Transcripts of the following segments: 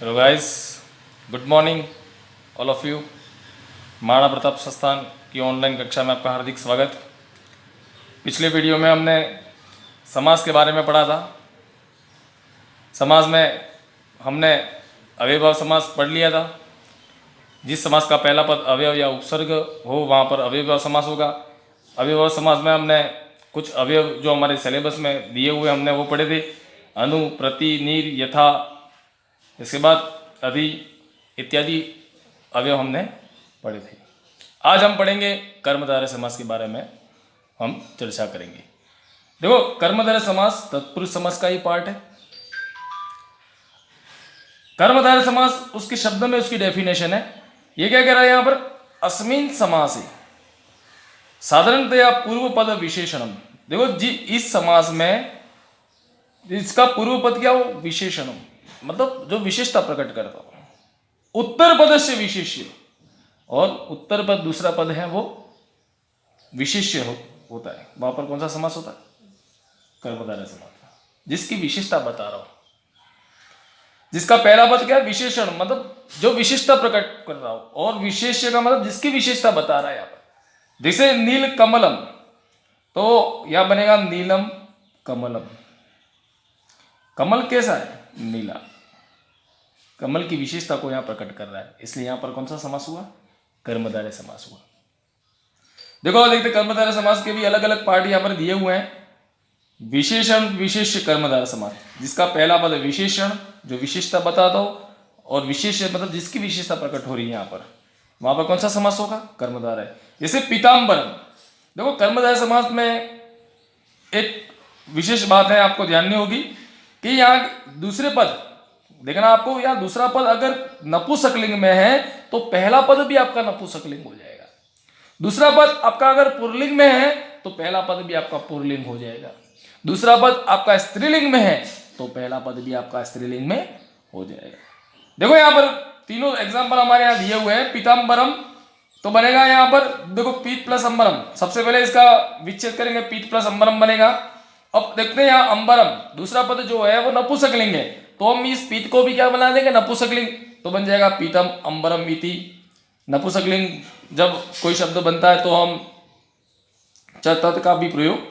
Hello guys, good morning all of you. Maharana Pratap संस्थान की online कक्षा में आपका हार्दिक स्वागत। पिछले वीडियो में हमने समास के बारे में पढ़ा था। समास में हमने अव्ययभाव समास पढ़ लिया था। जिस समास का पहला पद अवयव या उपसर्ग हो वहाँ पर अव्ययभाव समास होगा। अव्ययभाव समास में हमने कुछ अवयव जो हमारे सिलेबस में दिए हुए हमने वो पढ़े थे। अनु, प्रति, नीर, यथा, इसके बाद अधि इत्यादि अवयव हमने पढ़े थे। आज हम पढ़ेंगे कर्मधारय समास के बारे में हम चर्चा करेंगे। देखो, कर्मधारय समास तत्पुरुष समास का ही पार्ट है। कर्मधारय समास उसके शब्द में उसकी डेफिनेशन है। ये क्या कह रहा है यहाँ पर? अस्मिन् समासे साधारणतया पूर्व पद विशेषणम। देखो जी, इस समास में इसका पूर्व पद क्या हो? विशेषणम, मतलब जो विशेषता प्रकट करता हो। उत्तर पद से विशेष्य, और उत्तर पद दूसरा पद है वो विशेष्य होता है। वहां पर कौन सा समास होता है? कर्मधारय समास, जिसकी विशेषता बता रहा हूं। जिसका पहला पद क्या है? विशेषण, मतलब जो विशेषता प्रकट कर रहा हो, और विशेष्य का मतलब जिसकी विशेषता बता रहा है। यहाँ पर जैसे नील कमलम, तो यह बनेगा नीलम कमलम। कमल कैसा है? नीला। कमल की विशेषता को यहां प्रकट कर रहा है, इसलिए यहां पर कौन सा समास हुआ? कर्मधारय समास हुआ। देखो, देखते कर्मधारय समास के भी अलग अलग पार्ट यहां पर दिए हुए हैं। विशेषण विशेष्य कर्मधारय समास, जिसका पहला पद विशेषण जो विशेषता बता दो, और विशेष्य मतलब जिसकी विशेषता प्रकट हो रही है यहां पर, वहां पर कौन सा समास होगा? कर्मधारय। जैसे पीताम्बरम। देखो, कर्मधारय समास में एक विशेष बात है, आपको ध्यान होगी कि यहाँ दूसरे पद देखना आपको, यहाँ दूसरा पद अगर नपुंसकलिंग में है तो पहला पद भी आपका नपुंसकलिंग हो जाएगा। दूसरा पद आपका अगर पुल्लिंग में है तो पहला पद भी आपका पुल्लिंग हो जाएगा। दूसरा पद आपका स्त्रीलिंग में है तो पहला पद भी आपका स्त्रीलिंग में हो जाएगा। देखो, यहाँ पर तीनों एग्जाम्पल हमारे यहाँ दिए हुए हैं। पीताम्बरम तो बनेगा यहाँ पर, देखो, पीत प्लस अंबरम। सबसे पहले इसका विच्छेद करेंगे, पीत प्लस अंबरम बनेगा। अब देखते हैं यहाँ अंबरम दूसरा पद जो है वो नपुंसकलिंग है, तो हम इस पीत को भी क्या बना देंगे? नपुंसकलिंग। तो बन जाएगा पीतम अंबरम इति। नपुंसकलिंग जब कोई शब्द बनता है तो हम च तत् का भी प्रयोग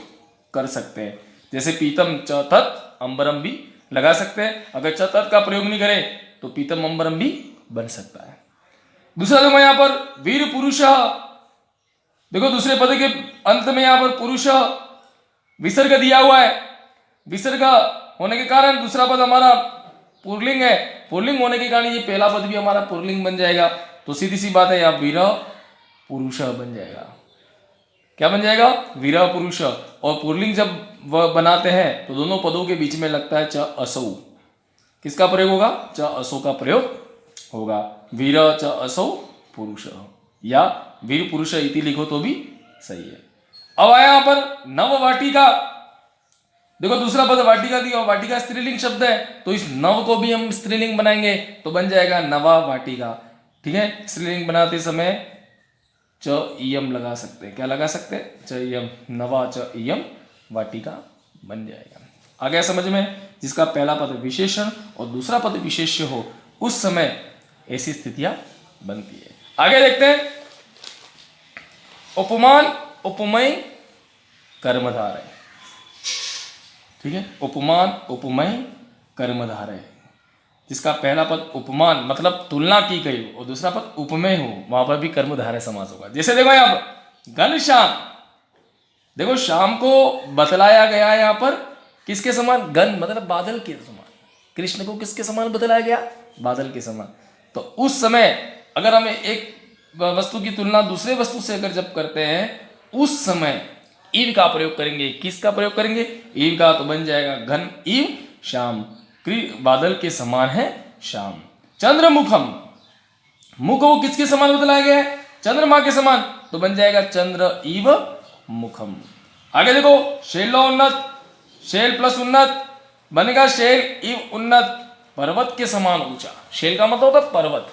कर सकते हैं। जैसे पीतम च तत् अंबरम भी लगा सकते हैं। अगर च तत् का प्रयोग नहीं करें तो पीतम अंबरम भी बन सकता है। दूसरा देखो यहाँ पर वीर पुरुष। देखो, दूसरे पद के अंत में यहाँ पर पुरुष विसर्ग दिया हुआ है। विसर्ग होने के कारण दूसरा पद हमारा पुल्लिंग है। पुल्लिंग होने के कारण ये पहला पद भी हमारा पुल्लिंग बन जाएगा। तो सीधी सी बात है, यहाँ वीर पुरुष बन जाएगा। क्या बन जाएगा? वीर पुरुष। और पुल्लिंग जब वह बनाते हैं तो दोनों पदों के बीच में लगता है च असौ। किसका प्रयोग होगा? च असौ का प्रयोग होगा। वीर च असौ पुरुष, या वीर पुरुष इति लिखो तो भी सही है। अब आया यहाँ पर नव वाटिका। देखो, दूसरा पद वाटिका दिया, और वाटिका स्त्रीलिंग शब्द है, तो इस नव को भी हम स्त्रीलिंग बनाएंगे तो बन जाएगा नवा वाटिका। ठीक है, स्त्रीलिंग बनाते समय च इयम लगा सकते हैं। क्या लगा सकते हैं? च इयम, नवा च इयम वाटिका बन जाएगा। आ गया समझ में? जिसका पहला पद विशेषण और दूसरा पद विशेष्य हो, उस समय ऐसी स्थितियां बनती है। आगे देखते हैं, उपमान उपमेय कर्मधारय। ठीक है, उपमान उपमेय कर्मधारय, जिसका पहला पद उपमान मतलब तुलना की गई हो और दूसरा पद उपमेय हो, वहां पर भी कर्मधारय समास होगा। जैसे देखो यहाँ पर घनश्याम। देखो, शाम को बतलाया गया है यहाँ पर किसके समान? घन मतलब बादल के समान। कृष्ण को किसके समान बतलाया गया? बादल के समान। तो उस समय अगर हमें एक वस्तु की तुलना दूसरे वस्तु से अगर जब करते हैं, उस समय ईव का प्रयोग करेंगे। किसका प्रयोग करेंगे? ईव का। तो बन जाएगा घन ईव श्याम। बादल के समान है श्याम। चंद्रमुखम, मुख को किसके समान बतलाया गया है? चंद्रमा के समान। तो बन जाएगा चंद्र ईव मुखम। आगे देखो, शैलोन्नत, शैल प्लस उन्नत बनेगा शैल ईव उन्नत। पर्वत के समान ऊंचा। शैल का मतलब होता है पर्वत।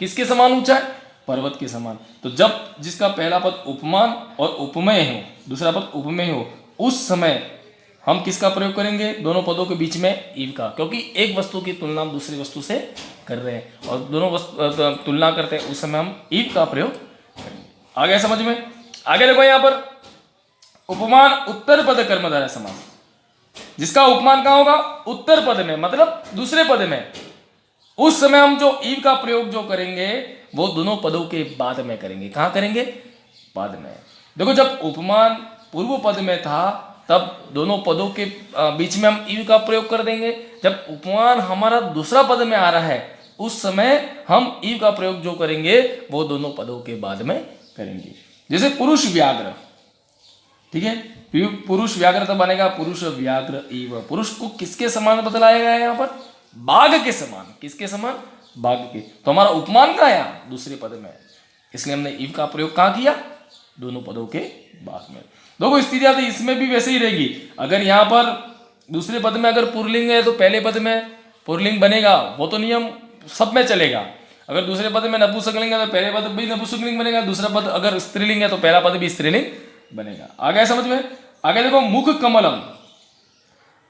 किसके समान ऊंचा है? पर्वत के समान। तो जब जिसका पहला पद उपमान और उपमेय हो, दूसरा पद उपमेय हो, उस समय हम किसका प्रयोग करेंगे? दोनों पदों के बीच में ईव का, क्योंकि एक वस्तु की तुलना हम दूसरी वस्तु से कर रहे हैं और दोनों वस्तु तुलना करते हैं, उस समय हम ईव का प्रयोग करेंगे। आ गया समझ में? आगे देखो यहाँ पर उपमान उत्तर पद कर्मधारय समास, जिसका उपमान कहाँ होगा? उत्तर पद में, मतलब दूसरे पद में। उस समय हम जो ईव का प्रयोग जो करेंगे वो दोनों पदों के बाद में करेंगे। कहाँ करेंगे? बाद में। देखो जब उपमान पूर्व पद में था तब दोनों पदों के बीच में हम ईव का प्रयोग कर देंगे। जब उपमान हमारा दूसरा पद में आ रहा है उस समय हम ईव का प्रयोग जो करेंगे वो दोनों पदों के बाद में करेंगे। जैसे पुरुष व्याघ्र, ठीक है, पुरुष व्याघ्र तो बनेगा पुरुष व्याघ्र ईव। पुरुष को किसके समान बतलाया गया है यहाँ पर? बाघ के समान। किसके समान? बाघ के। तो हमारा उपमान का यहाँ दूसरे पद में, इसलिए हमने ईव का प्रयोग कहाँ किया? दोनों पदों के बाद में। देखो स्थितियां तो इसमें भी वैसे ही रहेगी। अगर यहाँ पर दूसरे पद में अगर पुरलिंग है तो पहले पद में पुरलिंग बनेगा, वो तो नियम सब में चलेगा। अगर दूसरे पद में नपुंसकलिंग है तो पहले पद भी नपुंसकलिंग बनेगा, दूसरा पद अगर स्त्रीलिंग है तो पहला पद भी स्त्रीलिंग बनेगा। आ गया समझ में? आगे देखो मुख कमलम।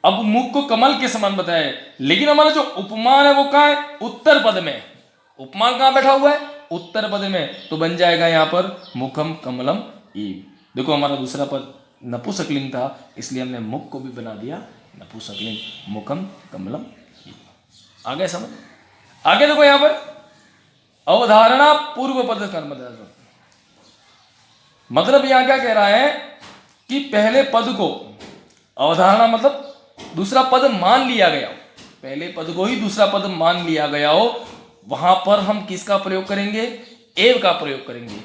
अब मुख को कमल के समान बताया है, लेकिन हमारा जो उपमान है वो कहाँ है? उत्तर पद में। उपमान कहाँ बैठा हुआ है? उत्तर पद में। तो बन जाएगा यहाँ पर मुखम कमलम ईव। देखो हमारा दूसरा पद नपुंसकलिंग था, इसलिए हमने मुख को भी बना दिया नपुंसकलिंग, मुखम कमलम ईव। आ गया समझ? आगे देखो यहाँ पर अवधारणा पूर्व पद कर्मधारय, मतलब यहां क्या कह रहा है कि पहले पद को, अवधारणा मतलब दूसरा पद मान लिया गया हो, पहले पद को ही दूसरा पद मान लिया गया हो, वहां पर हम किसका प्रयोग करेंगे? एव का प्रयोग करेंगे।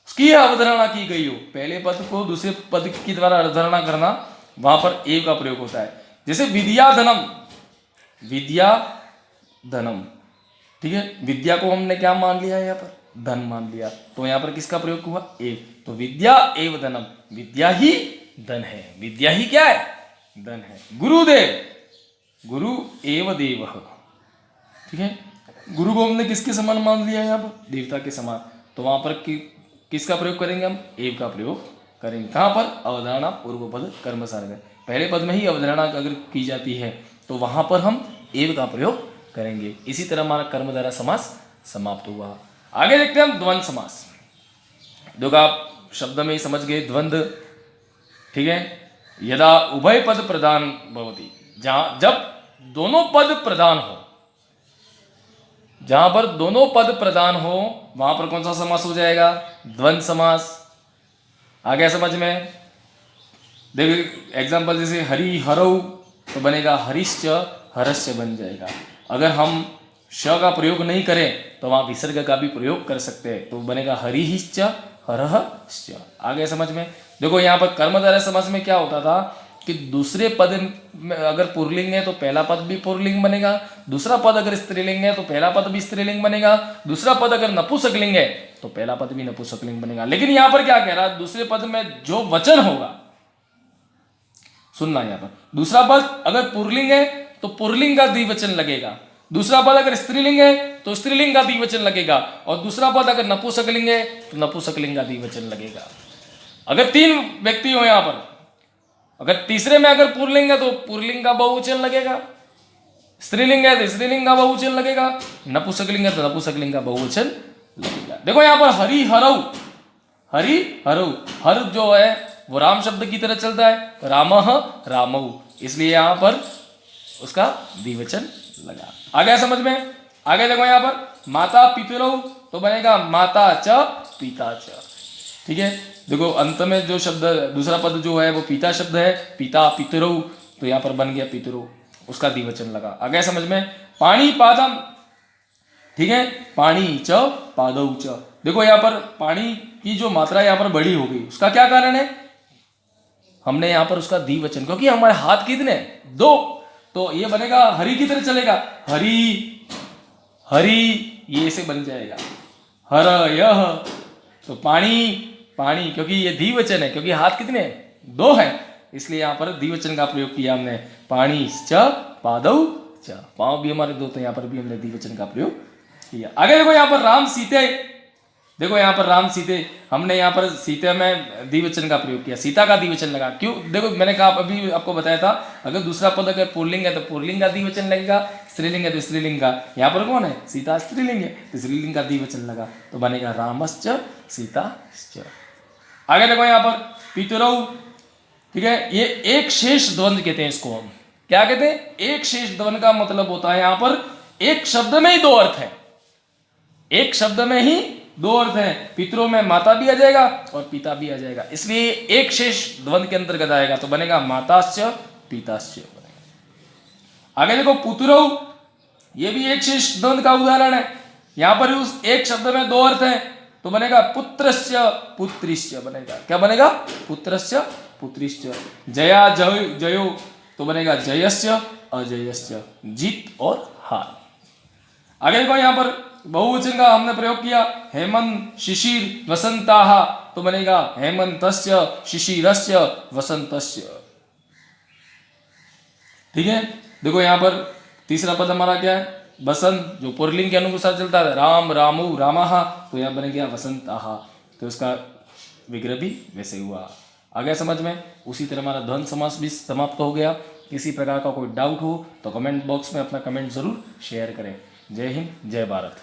उसकी अवधारणा की गई हो, पहले पद को दूसरे पद के द्वारा अवधारणा करना, वहां पर एव का प्रयोग होता है। जैसे विद्या धनम, विद्या धनम, ठीक है, विद्या को हमने क्या मान लिया है? यहाँ पर धन मान लिया, तो यहाँ पर किसका प्रयोग हुआ? एव। तो विद्या एव धनम, विद्या ही धन है। विद्या ही क्या है? धन है। गुरुदेव, गुरु एव देव, ठीक है, गुरु को हमने किसके समान मान लिया है? यहाँ पर देवता के समान। तो वहां पर किसका प्रयोग करेंगे? हम एव का प्रयोग करेंगे। कहां पर? अवधारणा पूर्व पद कर्म सारगर्भ, पहले पद में ही अवधारणा अगर की जाती है तो वहां पर हम एव का प्रयोग करेंगे। इसी तरह हमारा कर्मधारय समास समाप्त हुआ। आगे देखते हैं हम द्वंद्व समास। देखो आप शब्द में ही समझ गए द्वंद्व, ठीक है। यदा उभय पद प्रधान भवति, जहां जब दोनों पद प्रधान हो, जहां पर दोनों पद प्रधान हो वहां पर कौन सा समास हो जाएगा? द्वंद्व समास। आ गया समझ में? देखो एग्जांपल जैसे हरि हरौ तो बनेगा हरिश्च हरश्च बन जाएगा। अगर हम श का प्रयोग नहीं करें तो वहां विसर्ग का भी प्रयोग कर सकते हैं, तो बनेगा हरिश्च हरहश्च। आ गया समझ में? देखो यहाँ पर कर्मधारय समास में क्या होता था कि दूसरे पद में अगर पुल्लिंग है तो पहला पद भी पुल्लिंग बनेगा, दूसरा पद अगर स्त्रीलिंग है तो पहला पद भी स्त्रीलिंग बनेगा, दूसरा पद अगर नपुंसकलिंग है तो पहला पद भी नपुंसकलिंग बनेगा। लेकिन यहाँ पर क्या कह रहा है? दूसरे पद में जो वचन होगा, सुनना यहाँ पर, दूसरा पद अगर पुल्लिंग है तो पुल्लिंग का द्विवचन लगेगा, दूसरा पद अगर स्त्रीलिंग है तो स्त्रीलिंग का द्विवचन लगेगा, और दूसरा पद अगर नपुंसकलिंग है तो नपुंसकलिंग का द्विवचन लगेगा। अगर तीन व्यक्ति हो यहाँ पर, अगर तीसरे में अगर पुल्लिंग है तो पुल्लिंग का बहुवचन लगेगा, स्त्रीलिंग है तो स्त्रीलिंग का बहुवचन लगेगा, नपुंसकलिंग है तो नपुंसकलिंग का बहुवचन लगेगा। देखो यहाँ पर हरि हरौ, हरि हरौ, हर जो है वो राम शब्द की तरह चलता है, रामः रामौ, इसलिए यहाँ पर उसका द्विवचन लगा। आ गया समझ में? आगे देखो यहाँ पर माता पितरौ तो बनेगा माता च पिता च, ठीक है। देखो अंत में जो शब्द दूसरा पद जो है वो पिता शब्द है, पिता पितरौ, तो यहाँ पर बन गया पितरौ, उसका द्विवचन लगा। आ गया समझ में? पाणी पादम, ठीक है, पाणी च पादौ च। देखो यहाँ पर पानी की जो मात्रा यहाँ पर बड़ी हो गई, उसका क्या कारण है? हमने यहाँ पर उसका द्विवचन, क्योंकि हमारे हाथ कितने? दो, तो ये बनेगा हरि की तरह चलेगा, हरि हरि, ये ऐसे बन जाएगा हर यह, तो पानी पानी, क्योंकि ये द्विवचन है, क्योंकि हाथ कितने? दो हैं, इसलिए यहाँ पर द्विवचन का प्रयोग किया हमने। पाणी च पादौ च, पांव भी हमारे दो, तो यहाँ पर भी हमने द्विवचन का प्रयोग किया। आगे देखो यहाँ पर राम सीते, देखो यहाँ पर राम सीते, हमने यहाँ पर सीता में द्विवचन का प्रयोग किया, सीता का द्विवचन लगा। क्यों? देखो मैंने कहा अभी आपको बताया था, अगर दूसरा पद अगर पुल्लिंग है तो पुल्लिंग का द्विवचन लगेगा, स्त्रीलिंग है तो स्त्रीलिंग का। यहाँ पर कौन है? सीता स्त्रीलिंग है तो स्त्रीलिंग का द्विवचन लगा, तो बनेगा रामश्च सीताश्च। आगे देखो यहाँ पर पितरौ, ठीक है, ये एक शेष द्वंद्व कहते हैं इसको हम। क्या कहते हैं? एक शेष द्वंद्व का मतलब होता है यहाँ पर एक शब्द में ही दो अर्थ है, एक शब्द में ही दो अर्थ हैं। पितरों में माता भी आ जाएगा और पिता भी आ जाएगा, इसलिए एक शेष द्वंद्व के अंतर्गत आएगा, तो बनेगा माताश्च पिताश्च बनेगा। आगे देखो पुत्रौ, ये भी एक शेष द्वंद्व का उदाहरण है। यहां पर उस एक शब्द में दो अर्थ हैं, तो बनेगा पुत्रश्च पुत्रिश्च बनेगा। क्या बनेगा? पुत्रश्च पुत्रिश्च। जया जय जयो, तो बनेगा जयश्च अजयश्च, जीत और हार। आगे देखो यहां पर बहुवचन का हमने प्रयोग किया, हेमंत शिशिर वसंताः, तो बनेगा हेमंतस्य शिशिरस्य वसंतस्य। ठीक है, देखो यहां पर तीसरा पद हमारा क्या है? बसंत, जो पुल्लिंग के अनुसार चलता है, राम रामु रामः, तो यहां बन गया वसंताः, तो इसका विग्रह भी वैसे हुआ। आ गया समझ में? उसी तरह हमारा द्वंद्व समास भी समाप्त हो गया। किसी प्रकार का कोई डाउट हो तो कमेंट बॉक्स में अपना कमेंट जरूर शेयर करें। जय हिंद, जय भारत।